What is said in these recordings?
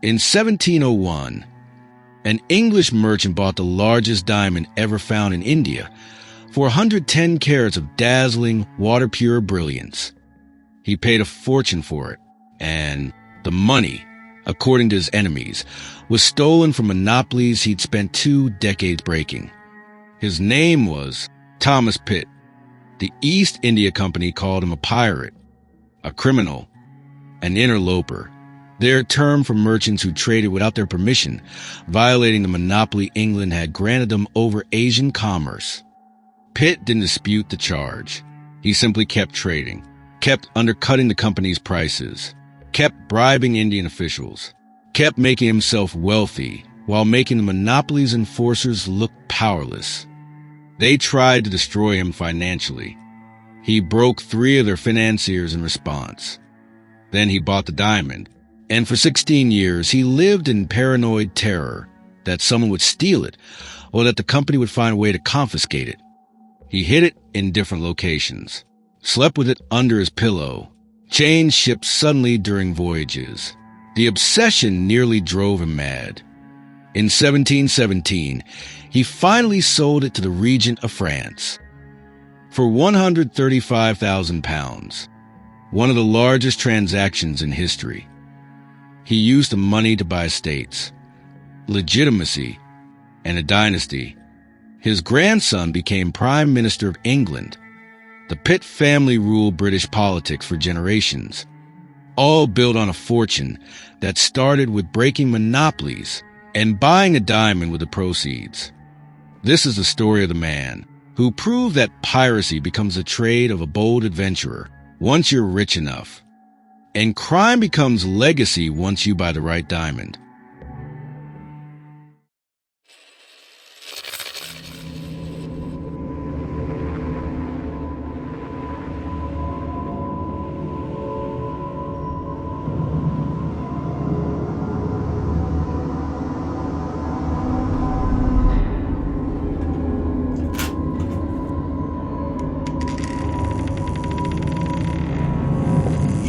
In 1701, an English merchant bought the largest diamond ever found in India for 110 carats of dazzling, water-pure brilliance. He paid a fortune for it, and the money, according to his enemies, was stolen from monopolies he'd spent 2 decades breaking. His name was Thomas Pitt. The East India Company called him a pirate, a criminal, an interloper, their term for merchants who traded without their permission, violating the monopoly England had granted them over Asian commerce. Pitt didn't dispute the charge. He simply kept trading, kept undercutting the company's prices, kept bribing Indian officials, kept making himself wealthy while making the monopoly's enforcers look powerless. They tried to destroy him financially. He broke 3 of their financiers in response. Then he bought the diamond, and for 16 years he lived in paranoid terror that someone would steal it or that the company would find a way to confiscate it. He hid it in different locations, slept with it under his pillow, changed ships suddenly during voyages. The obsession nearly drove him mad. In 1717, he finally sold it to the Regent of France for £135,000, one of the largest transactions in history. He used the money to buy estates, legitimacy, and a dynasty. His grandson became Prime Minister of England. The Pitt family ruled British politics for generations, all built on a fortune that started with breaking monopolies and buying a diamond with the proceeds. This is the story of the man who proved that piracy becomes the trade of a bold adventurer once you're rich enough, and crime becomes legacy once you buy the right diamond.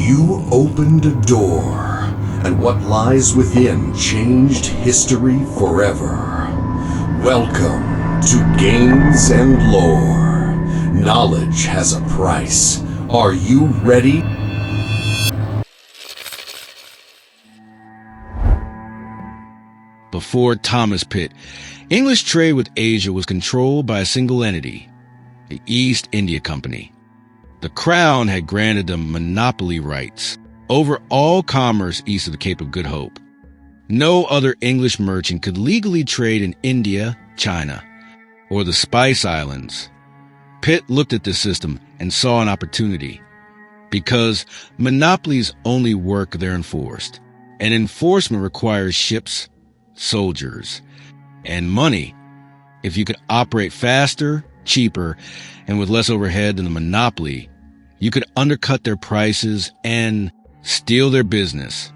You opened a door, and what lies within changed history forever. Welcome to Games and Lore. Knowledge has a price. Are you ready? Before Thomas Pitt, English trade with Asia was controlled by a single entity, the East India Company. The Crown had granted them monopoly rights over all commerce east of the Cape of Good Hope. No other English merchant could legally trade in India, China, or the Spice Islands. Pitt looked at this system and saw an opportunity, because monopolies only work if they're enforced, and enforcement requires ships, soldiers, and money. If you could operate faster, cheaper, and with less overhead than the monopoly, you could undercut their prices and steal their business.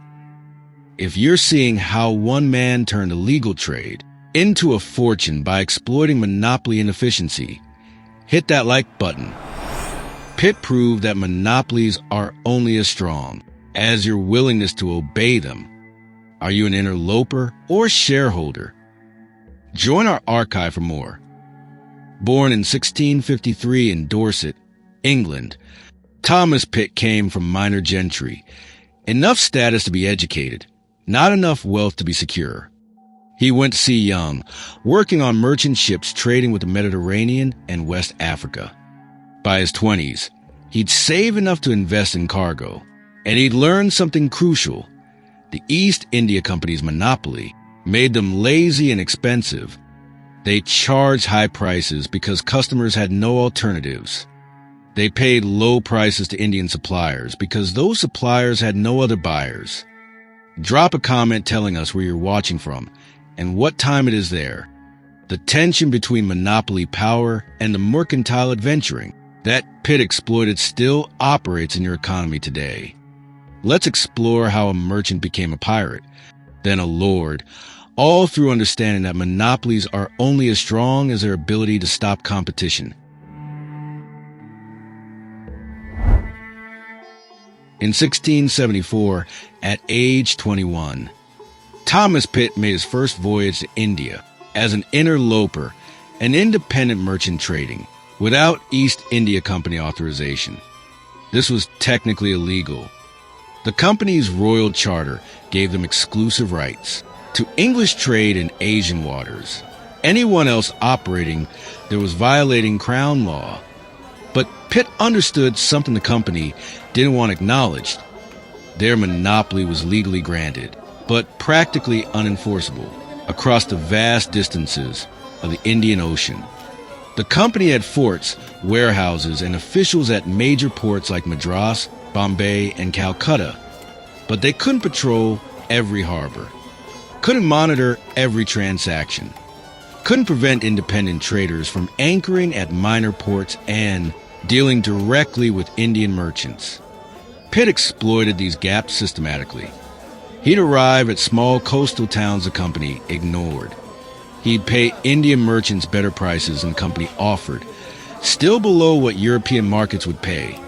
If you're seeing how one man turned a legal trade into a fortune by exploiting monopoly inefficiency, hit that like button. Pitt proved that monopolies are only as strong as your willingness to obey them. Are you an interloper or shareholder? Join our archive for more. Born in 1653 in Dorset, England, Thomas Pitt came from minor gentry. Enough status to be educated, not enough wealth to be secure. He went to sea young, working on merchant ships trading with the Mediterranean and West Africa. By his 20s, he'd save enough to invest in cargo, and he'd learned something crucial. The East India Company's monopoly made them lazy and expensive. They charged high prices because customers had no alternatives. They paid low prices to Indian suppliers because those suppliers had no other buyers. Drop a comment telling us where you're watching from and what time it is there. The tension between monopoly power and the mercantile adventuring that Pitt exploited still operates in your economy today. Let's explore how a merchant became a pirate, then a lord, all through understanding that monopolies are only as strong as their ability to stop competition. In 1674, at age 21, Thomas Pitt made his first voyage to India as an interloper, an independent merchant trading, without East India Company authorization. This was technically illegal. The company's royal charter gave them exclusive rights to English trade in Asian waters. Anyone else operating there was violating crown law. But Pitt understood something the company didn't want acknowledged. Their monopoly was legally granted, but practically unenforceable across the vast distances of the Indian Ocean. The company had forts, warehouses, and officials at major ports like Madras, Bombay, and Calcutta, but they couldn't patrol every harbor, couldn't monitor every transaction, couldn't prevent independent traders from anchoring at minor ports and dealing directly with Indian merchants. Pitt exploited these gaps systematically. He'd arrive at small coastal towns the company ignored. He'd pay Indian merchants better prices than the company offered, still below what European markets would pay,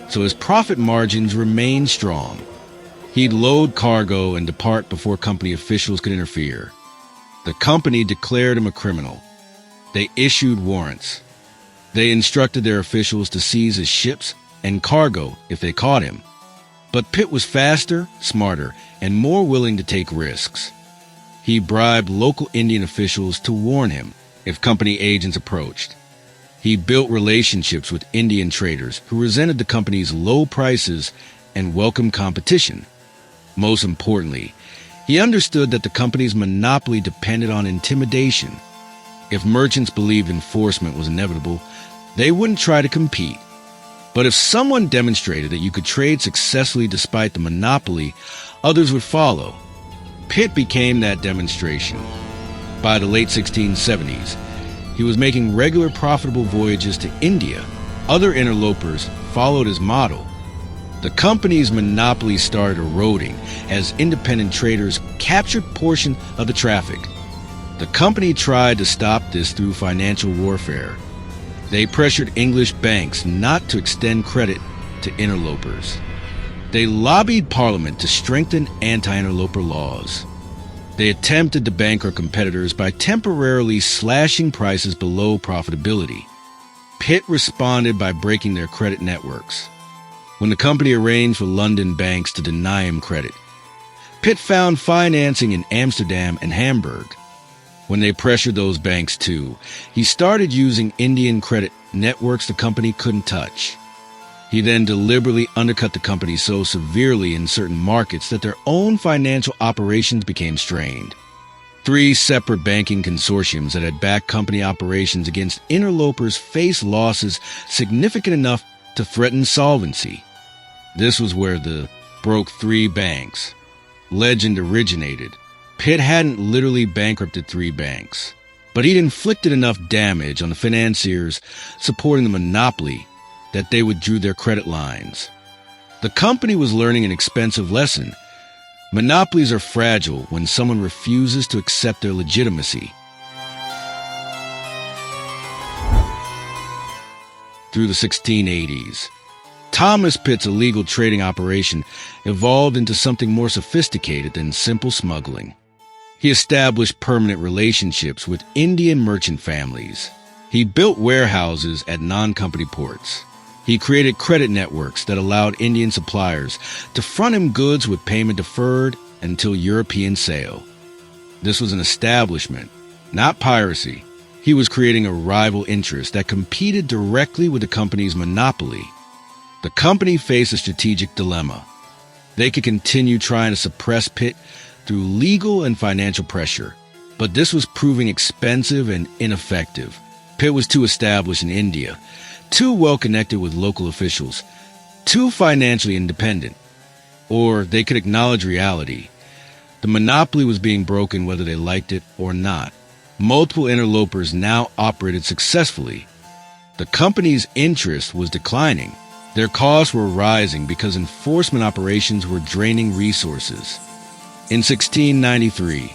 so his profit margins remained strong. He'd load cargo and depart before company officials could interfere. The company declared him a criminal. They issued warrants. They instructed their officials to seize his ships and cargo if they caught him. But Pitt was faster, smarter, and more willing to take risks. He bribed local Indian officials to warn him if company agents approached. He built relationships with Indian traders who resented the company's low prices and welcomed competition. Most importantly, he understood that the company's monopoly depended on intimidation. If merchants believed enforcement was inevitable, they wouldn't try to compete. But if someone demonstrated that you could trade successfully despite the monopoly, others would follow. Pitt became that demonstration. By the late 1670s, he was making regular profitable voyages to India. Other interlopers followed his model. The company's monopoly started eroding as independent traders captured portion of the traffic. The company tried to stop this through financial warfare. They pressured English banks not to extend credit to interlopers. They lobbied Parliament to strengthen anti-interloper laws. They attempted to bankrupt competitors by temporarily slashing prices below profitability. Pitt responded by breaking their credit networks. When the company arranged for London banks to deny him credit, Pitt found financing in Amsterdam and Hamburg. When they pressured those banks too, he started using Indian credit networks the company couldn't touch. He then deliberately undercut the company so severely in certain markets that their own financial operations became strained. 3 separate banking consortiums that had backed company operations against interlopers faced losses significant enough to threaten solvency. This was where the broke 3 banks legend originated. Pitt hadn't literally bankrupted 3 banks, but he'd inflicted enough damage on the financiers supporting the monopoly that they withdrew their credit lines. The company was learning an expensive lesson. Monopolies are fragile when someone refuses to accept their legitimacy. Through the 1680s, Thomas Pitt's illegal trading operation evolved into something more sophisticated than simple smuggling. He established permanent relationships with Indian merchant families. He built warehouses at non-company ports. He created credit networks that allowed Indian suppliers to front him goods with payment deferred until European sale. This was an establishment, not piracy. He was creating a rival interest that competed directly with the company's monopoly. The company faced a strategic dilemma. They could continue trying to suppress Pitt through legal and financial pressure, but this was proving expensive and ineffective. Pitt was too established in India, too well connected with local officials, too financially independent. Or they could acknowledge reality. The monopoly was being broken whether they liked it or not. Multiple interlopers now operated successfully. The company's interest was declining. Their costs were rising because enforcement operations were draining resources. In 1693,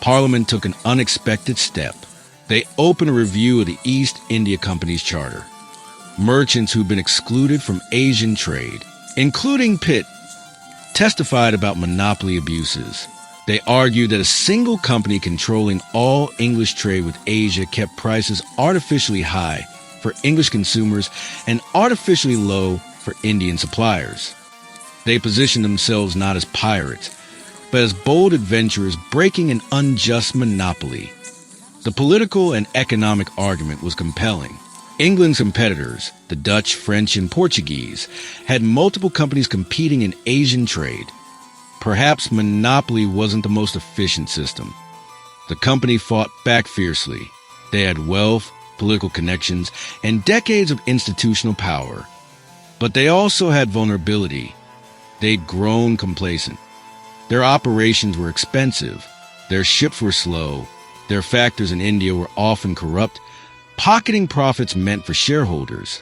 Parliament took an unexpected step. They opened a review of the East India Company's charter. Merchants who'd been excluded from Asian trade, including Pitt, testified about monopoly abuses. They argued that a single company controlling all English trade with Asia kept prices artificially high for English consumers and artificially low for Indian suppliers. They positioned themselves not as pirates, but as bold adventurers breaking an unjust monopoly. The political and economic argument was compelling. England's competitors, the Dutch, French, and Portuguese, had multiple companies competing in Asian trade. Perhaps monopoly wasn't the most efficient system. The company fought back fiercely. They had wealth, political connections, and decades of institutional power. But they also had vulnerability. They'd grown complacent. Their operations were expensive. Their ships were slow. Their factors in India were often corrupt. Pocketing profits meant for shareholders.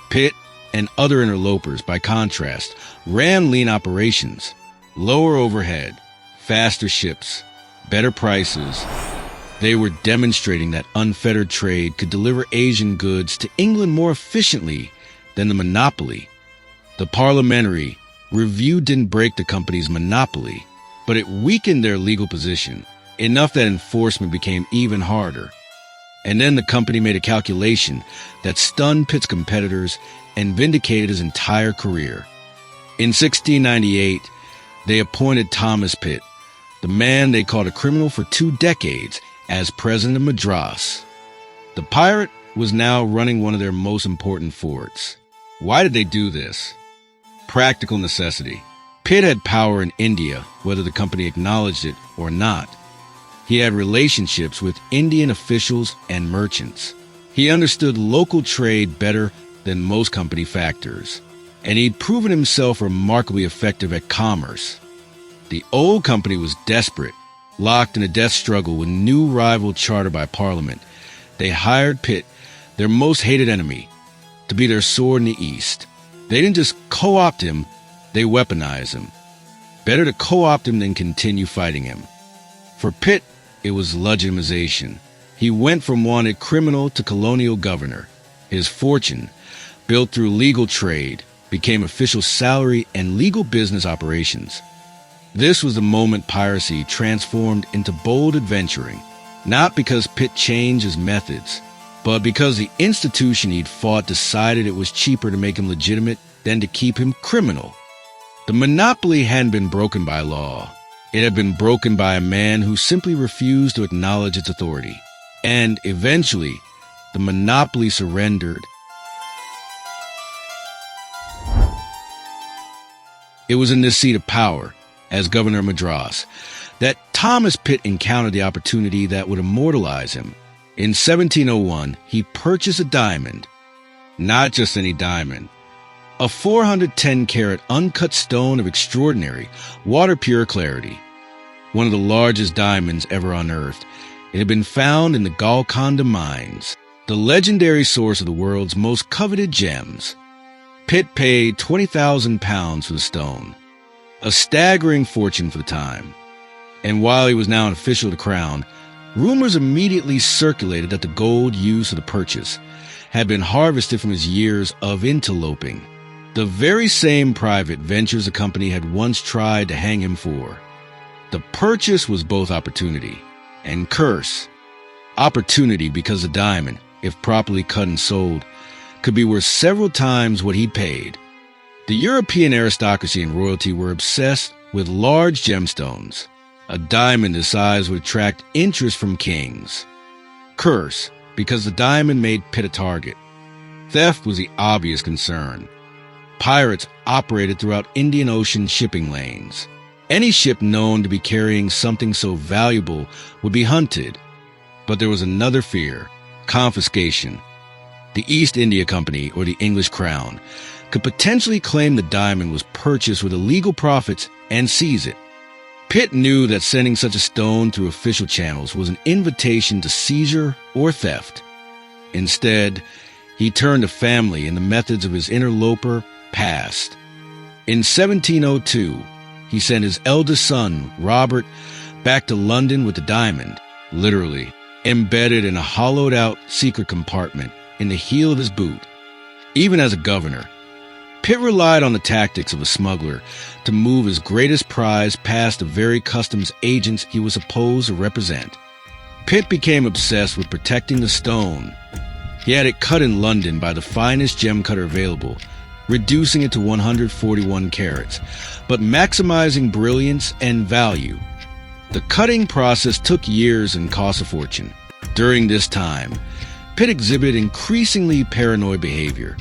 Pitt and other interlopers, by contrast, ran lean operations. Lower overhead, faster ships, better prices. They were demonstrating that unfettered trade could deliver Asian goods to England more efficiently than the monopoly. The parliamentary review didn't break the company's monopoly, but it weakened their legal position, enough that enforcement became even harder. And then the company made a calculation that stunned Pitt's competitors and vindicated his entire career. In 1698, they appointed Thomas Pitt, the man they called a criminal for 2 decades, as president of Madras. The pirate was now running one of their most important forts. Why did they do this? Practical necessity. Pitt had power in India, whether the company acknowledged it or not. He had relationships with Indian officials and merchants. He understood local trade better than most company factors, and he'd proven himself remarkably effective at commerce. The old company was desperate, locked in a death struggle with new rival charter by Parliament. They hired Pitt, their most hated enemy, to be their sword in the East. They didn't just co-opt him, they weaponized him. Better to co-opt him than continue fighting him. For Pitt, it was legitimization. He went from wanted criminal to colonial governor. His fortune, built through legal trade, became official salary and legal business operations. This was the moment piracy transformed into bold adventuring, not because Pitt changed his methods, but because the institution he'd fought decided it was cheaper to make him legitimate than to keep him criminal. The monopoly hadn't been broken by law. It had been broken by a man who simply refused to acknowledge its authority. And eventually, the monopoly surrendered. It was in this seat of power, as governor of Madras, that Thomas Pitt encountered the opportunity that would immortalize him. In 1701, he purchased a diamond. Not just any diamond. A 410-carat uncut stone of extraordinary, water-pure clarity. One of the largest diamonds ever unearthed. It had been found in the Golconda mines, the legendary source of the world's most coveted gems. Pitt paid £20,000 for the stone, a staggering fortune for the time. And while he was now an official of the crown, rumors immediately circulated that the gold used for the purchase had been harvested from his years of interloping, the very same private ventures the company had once tried to hang him for. The purchase was both opportunity and curse. Opportunity because the diamond, if properly cut and sold, could be worth several times what he'd paid. The European aristocracy and royalty were obsessed with large gemstones. A diamond this size would attract interest from kings. Curse, because the diamond made Pitt a target. Theft was the obvious concern. Pirates operated throughout Indian Ocean shipping lanes. Any ship known to be carrying something so valuable would be hunted. But there was another fear: confiscation. The East India Company, or the English Crown, could potentially claim the diamond was purchased with illegal profits and seize it. Pitt knew that sending such a stone through official channels was an invitation to seizure or theft. Instead, he turned to family and the methods of his interloper past. In 1702, he sent his eldest son, Robert, back to London with the diamond, literally, embedded in a hollowed-out secret compartment in the heel of his boot. Even as a governor, Pitt Pitt relied on the tactics of a smuggler to move his greatest prize past the very customs agents he was supposed to represent. Pitt became obsessed with protecting the stone. He had it cut in London by the finest gem cutter available, reducing it to 141 carats, but maximizing brilliance and value. The cutting process took years and cost a fortune. During this time, Pitt exhibited increasingly paranoid behavior.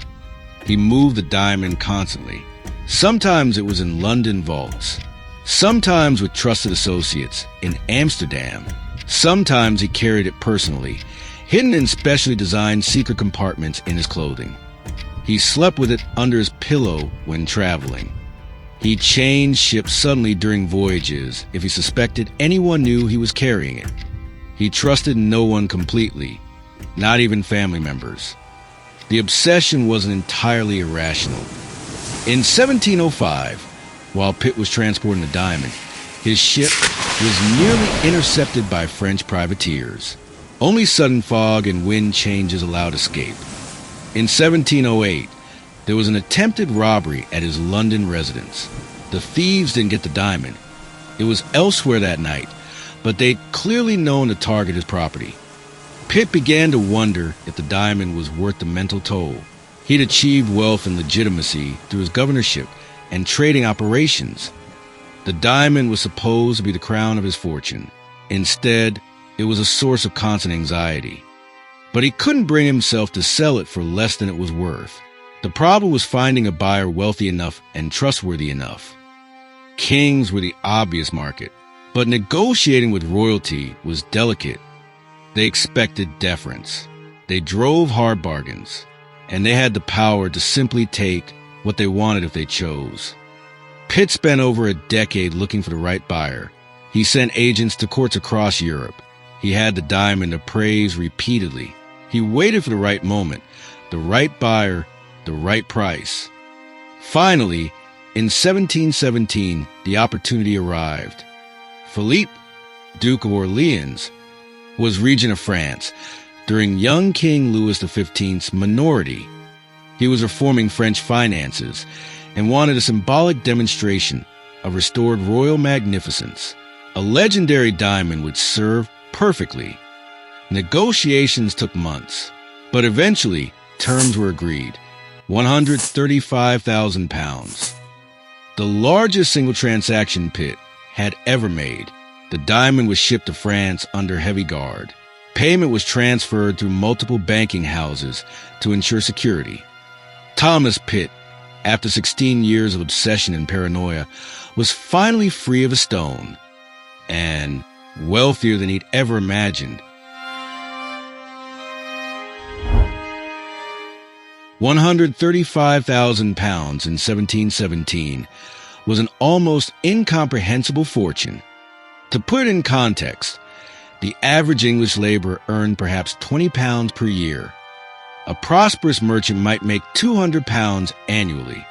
He moved the diamond constantly. Sometimes it was in London vaults. Sometimes with trusted associates in Amsterdam. Sometimes he carried it personally, hidden in specially designed secret compartments in his clothing. He slept with it under his pillow when traveling. He changed ships suddenly during voyages if he suspected anyone knew he was carrying it. He trusted no one completely, not even family members. The obsession wasn't entirely irrational. In 1705, while Pitt was transporting the diamond, his ship was nearly intercepted by French privateers. Only sudden fog and wind changes allowed escape. In 1708, there was an attempted robbery at his London residence. The thieves didn't get the diamond. It was elsewhere that night, but they'd clearly known to target his property. Pitt began to wonder if the diamond was worth the mental toll. He'd achieved wealth and legitimacy through his governorship and trading operations. The diamond was supposed to be the crown of his fortune. Instead, it was a source of constant anxiety. But he couldn't bring himself to sell it for less than it was worth. The problem was finding a buyer wealthy enough and trustworthy enough. Kings were the obvious market, but negotiating with royalty was delicate. They expected deference. They drove hard bargains, and they had the power to simply take what they wanted if they chose. Pitt spent over a decade looking for the right buyer. He sent agents to courts across Europe. He had the diamond appraised repeatedly. He waited for the right moment, the right buyer, the right price. Finally, in 1717, the opportunity arrived. Philippe, Duke of Orleans, was regent of France during young King Louis XV's minority. He was reforming French finances and wanted a symbolic demonstration of restored royal magnificence. A legendary diamond would serve perfectly. Negotiations took months, but eventually terms were agreed. £135,000. The largest single transaction Pitt had ever made. The diamond was shipped to France under heavy guard. Payment was transferred through multiple banking houses to ensure security. Thomas Pitt, after 16 years of obsession and paranoia, was finally free of a stone and wealthier than he'd ever imagined. £135,000 in 1717 was an almost incomprehensible fortune. To put it in context, the average English laborer earned perhaps £20 per year. A prosperous merchant might make £200 annually.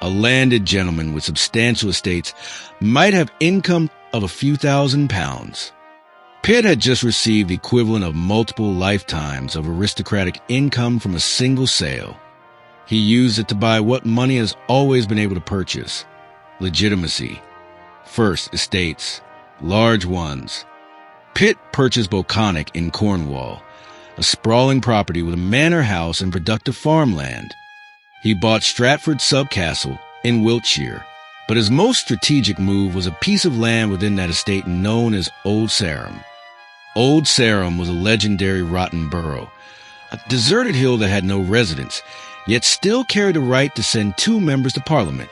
A landed gentleman with substantial estates might have income of a few £1,000s. Pitt had just received the equivalent of multiple lifetimes of aristocratic income from a single sale. He used it to buy what money has always been able to purchase: legitimacy. First, estates. Large ones. Pitt purchased Boconic in Cornwall, a sprawling property with a manor house and productive farmland. He bought Stratford Subcastle in Wiltshire, but his most strategic move was a piece of land within that estate known as Old Sarum. Old Sarum was a legendary rotten borough, a deserted hill that had no residents, yet still carried the right to send 2 members to Parliament.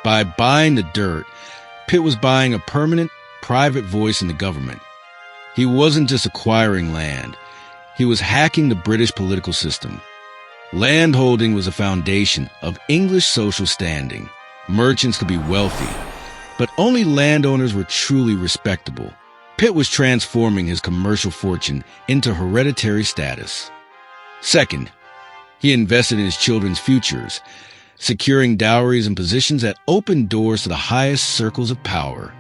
By buying the dirt, Pitt was buying a permanent, private voice in the government. He wasn't just acquiring land. He was hacking the British political system. Landholding was a foundation of English social standing. Merchants could be wealthy, but only landowners were truly respectable. Pitt was transforming his commercial fortune into hereditary status. Second, he invested in his children's futures, securing dowries and positions that opened doors to the highest circles of power.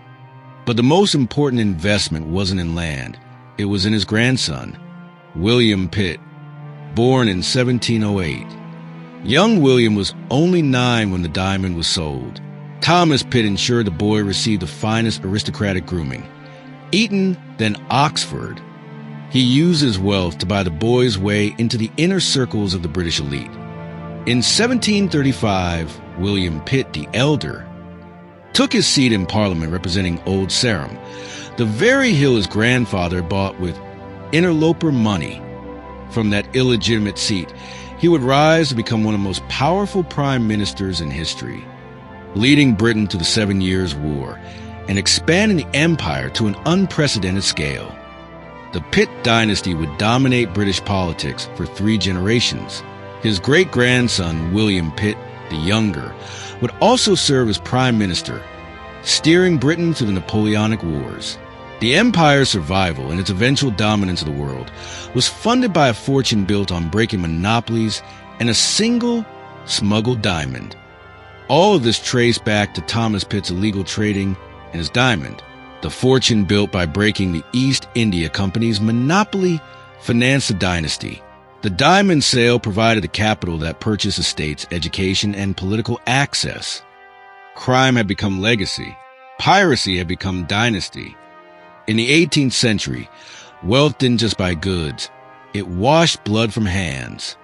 But the most important investment wasn't in land. It was in his grandson, William Pitt, born in 1708. Young William was only 9 when the diamond was sold. Thomas Pitt ensured the boy received the finest aristocratic grooming. Eton, then Oxford, he used his wealth to buy the boy's way into the inner circles of the British elite. In 1735, William Pitt the Elder took his seat in Parliament representing Old Sarum, the very hill his grandfather bought with interloper money. From that illegitimate seat, he would rise to become one of the most powerful prime ministers in history, leading Britain to the 7 Years' War and expanding the empire to an unprecedented scale. The Pitt dynasty would dominate British politics for 3 generations. His great-grandson, William Pitt the Younger, would also serve as prime minister, steering Britain through the Napoleonic Wars. The empire's survival and its eventual dominance of the world was funded by a fortune built on breaking monopolies and a single smuggled diamond. All of this traced back to Thomas Pitt's illegal trading and his diamond. The fortune built by breaking the East India Company's monopoly financed the dynasty. The diamond sale provided the capital that purchased estates, education, and political access. Crime had become legacy. Piracy had become dynasty. In the 18th century, wealth didn't just buy goods. It washed blood from hands.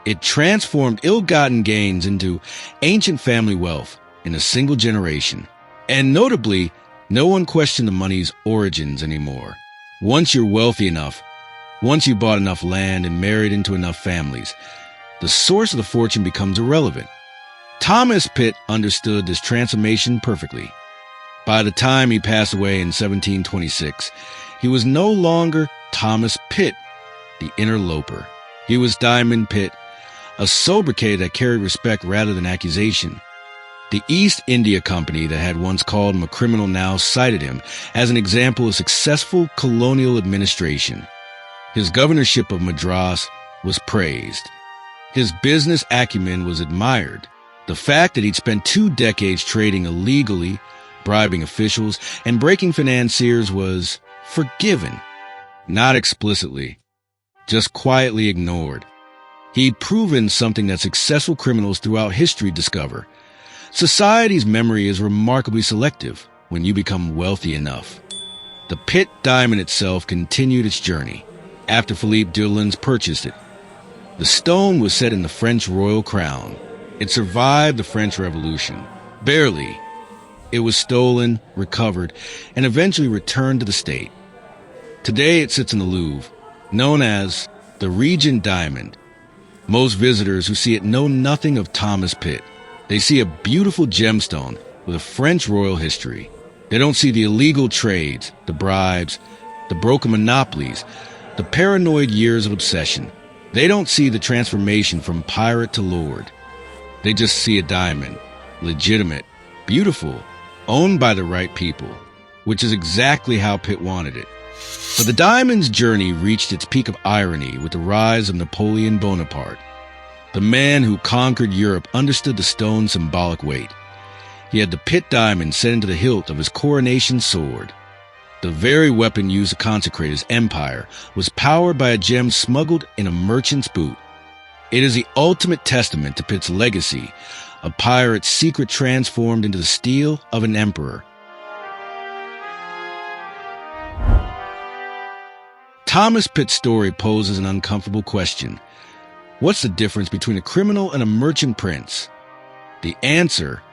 It transformed ill-gotten gains into ancient family wealth in a single generation. And notably, no one questioned the money's origins anymore. Once you're wealthy enough, once you bought enough land and married into enough families, the source of the fortune becomes irrelevant. Thomas Pitt understood this transformation perfectly. By the time he passed away in 1726, he was no longer Thomas Pitt, the interloper. He was Diamond Pitt, a sobriquet that carried respect rather than accusation. The East India Company that had once called him a criminal now cited him as an example of successful colonial administration. His governorship of Madras was praised. His business acumen was admired. The fact that he'd spent 2 decades trading illegally, bribing officials, and breaking financiers was forgiven. Not explicitly, just quietly ignored. He'd proven something that successful criminals throughout history discover. Society's memory is remarkably selective when you become wealthy enough. The Pitt diamond itself continued its journey after Philippe d'Orléans purchased it. The stone was set in the French royal crown. It survived the French Revolution. Barely. It was stolen, recovered, and eventually returned to the state. Today it sits in the Louvre, known as the Regent diamond. Most visitors who see it know nothing of Thomas Pitt. They see a beautiful gemstone with a French royal history. They don't see the illegal trades, the bribes, the broken monopolies, the paranoid years of obsession. They don't see the transformation from pirate to lord. They just see a diamond, legitimate, beautiful, owned by the right people, which is exactly how Pitt wanted it. But the diamond's journey reached its peak of irony with the rise of Napoleon Bonaparte. The man who conquered Europe understood the stone's symbolic weight. He had the Pitt diamond set into the hilt of his coronation sword. The very weapon used to consecrate his empire was powered by a gem smuggled in a merchant's boot. It is the ultimate testament to Pitt's legacy, a pirate's secret transformed into the steel of an emperor. Thomas Pitt's story poses an uncomfortable question. What's the difference between a criminal and a merchant prince? The answer,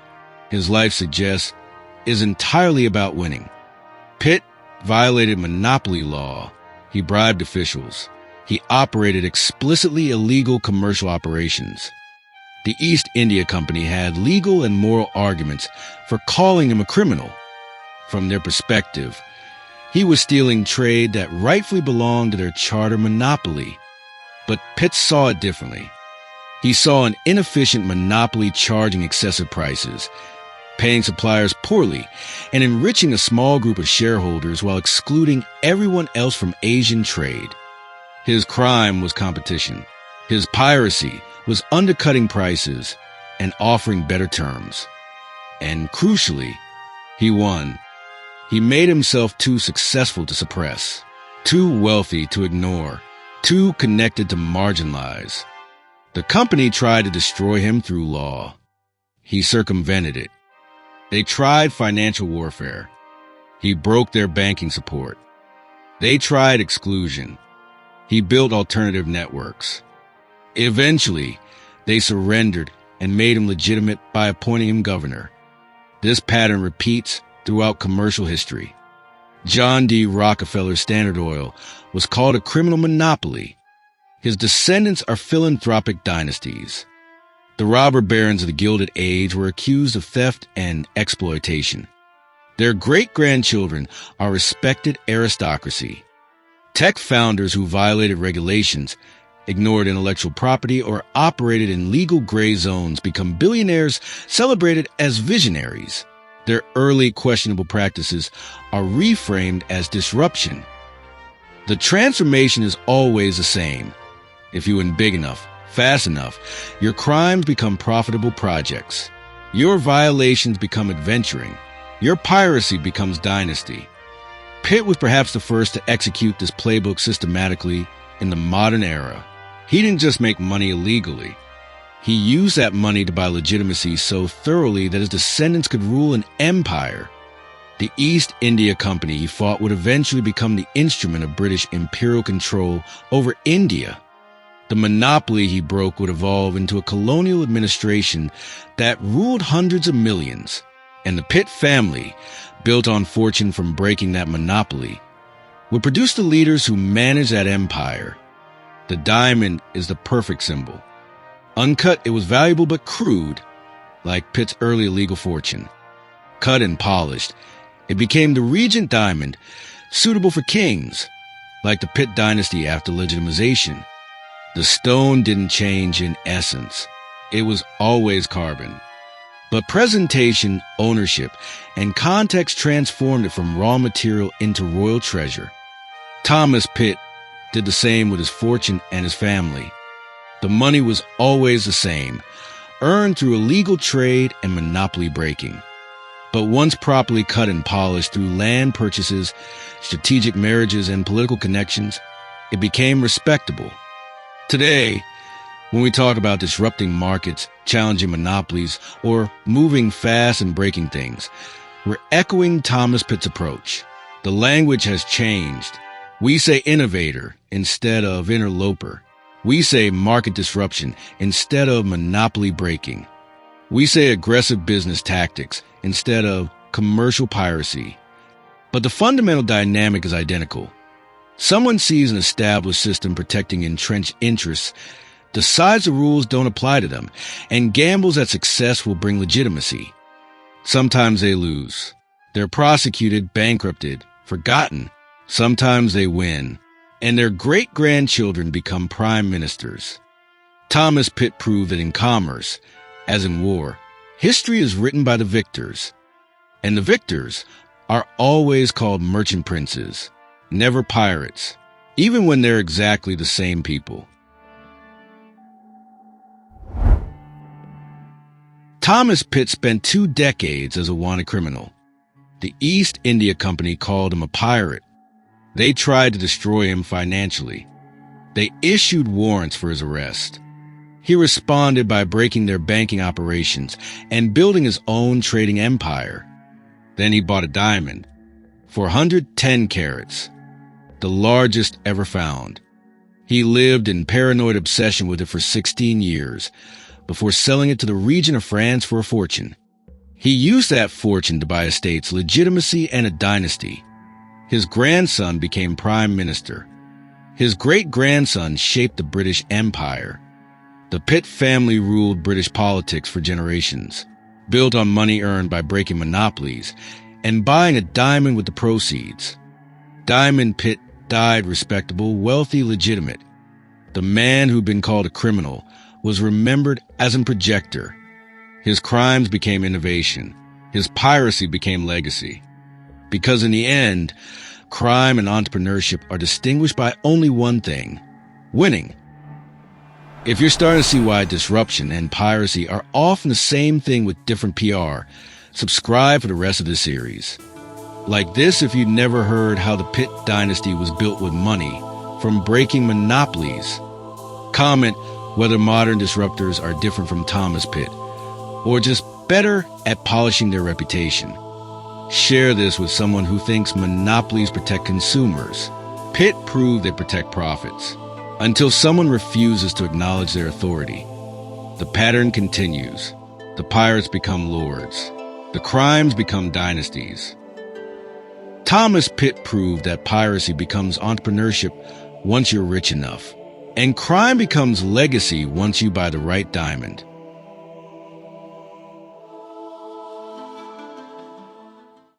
his life suggests, is entirely about winning. Pitt violated monopoly law. He bribed officials. He operated explicitly illegal commercial operations. The East India Company had legal and moral arguments for calling him a criminal. From their perspective, he was stealing trade that rightfully belonged to their charter monopoly. But Pitt saw it differently. He saw an inefficient monopoly charging excessive prices, paying suppliers poorly, and enriching a small group of shareholders while excluding everyone else from Asian trade. His crime was competition. His piracy was undercutting prices and offering better terms. And crucially, he won. He made himself too successful to suppress, too wealthy to ignore, too connected to marginalize. The company tried to destroy him through law. He circumvented it. They tried financial warfare. He broke their banking support. They tried exclusion. He built alternative networks. Eventually, they surrendered and made him legitimate by appointing him governor. This pattern repeats throughout commercial history. John D. Rockefeller's Standard Oil was called a criminal monopoly. His descendants are philanthropic dynasties. The robber barons of the Gilded Age were accused of theft and exploitation. Their great-grandchildren are respected aristocracy. Tech founders who violated regulations, ignored intellectual property, or operated in legal gray zones become billionaires celebrated as visionaries. Their early questionable practices are reframed as disruption. The transformation is always the same. If you win big enough, fast enough, your crimes become profitable projects. Your violations become adventuring. Your piracy becomes dynasty. Pitt was perhaps the first to execute this playbook systematically in the modern era. He didn't just make money illegally. He used that money to buy legitimacy so thoroughly that his descendants could rule an empire. The East India Company he fought would eventually become the instrument of British imperial control over India. The monopoly he broke would evolve into a colonial administration that ruled hundreds of millions. And the Pitt family, built on fortune from breaking that monopoly, would produce the leaders who manage that empire. The diamond is the perfect symbol. Uncut, it was valuable but crude, like Pitt's early illegal fortune. Cut and polished, it became the Regent diamond, suitable for kings, like the Pitt dynasty after legitimization. The stone didn't change in essence. It was always carbon. But presentation, ownership, and context transformed it from raw material into royal treasure. Thomas Pitt did the same with his fortune and his family. The money was always the same, earned through illegal trade and monopoly breaking. But once properly cut and polished through land purchases, strategic marriages, and political connections, it became respectable. Today, when we talk about disrupting markets, challenging monopolies, or moving fast and breaking things, we're echoing Thomas Pitt's approach. The language has changed. We say innovator instead of interloper. We say market disruption instead of monopoly breaking. We say aggressive business tactics instead of commercial piracy. But the fundamental dynamic is identical. Someone sees an established system protecting entrenched interests, decides the rules don't apply to them, and gambles that success will bring legitimacy. Sometimes they lose. They're prosecuted, bankrupted, forgotten. Sometimes they win, and their great-grandchildren become prime ministers. Thomas Pitt proved that in commerce, as in war, history is written by the victors. And the victors are always called merchant princes, never pirates, even when they're exactly the same people. Thomas Pitt spent 2 decades as a wanted criminal. The East India Company called him a pirate. They tried to destroy him financially. They issued warrants for his arrest. He responded by breaking their banking operations and building his own trading empire. Then he bought a diamond, 410 carats, the largest ever found. He lived in paranoid obsession with it for 16 years, before selling it to the Regent of France for a fortune. He used that fortune to buy estates, legitimacy, and a dynasty. His grandson became prime minister. His great-grandson shaped the British Empire. The Pitt family ruled British politics for generations, built on money earned by breaking monopolies and buying a diamond with the proceeds. Diamond Pitt died respectable, wealthy, legitimate. The man who'd been called a criminal was remembered as a projector. His crimes became innovation. His piracy became legacy. Because in the end, crime and entrepreneurship are distinguished by only one thing: winning. If you're starting to see why disruption and piracy are often the same thing with different PR, subscribe for the rest of the series. Like this if you've never heard how the Pitt dynasty was built with money from breaking monopolies. Comment, whether modern disruptors are different from Thomas Pitt, or just better at polishing their reputation. Share this with someone who thinks monopolies protect consumers. Pitt proved they protect profits, until someone refuses to acknowledge their authority. The pattern continues. The pirates become lords. The crimes become dynasties. Thomas Pitt proved that piracy becomes entrepreneurship once you're rich enough, and crime becomes legacy once you buy the right diamond.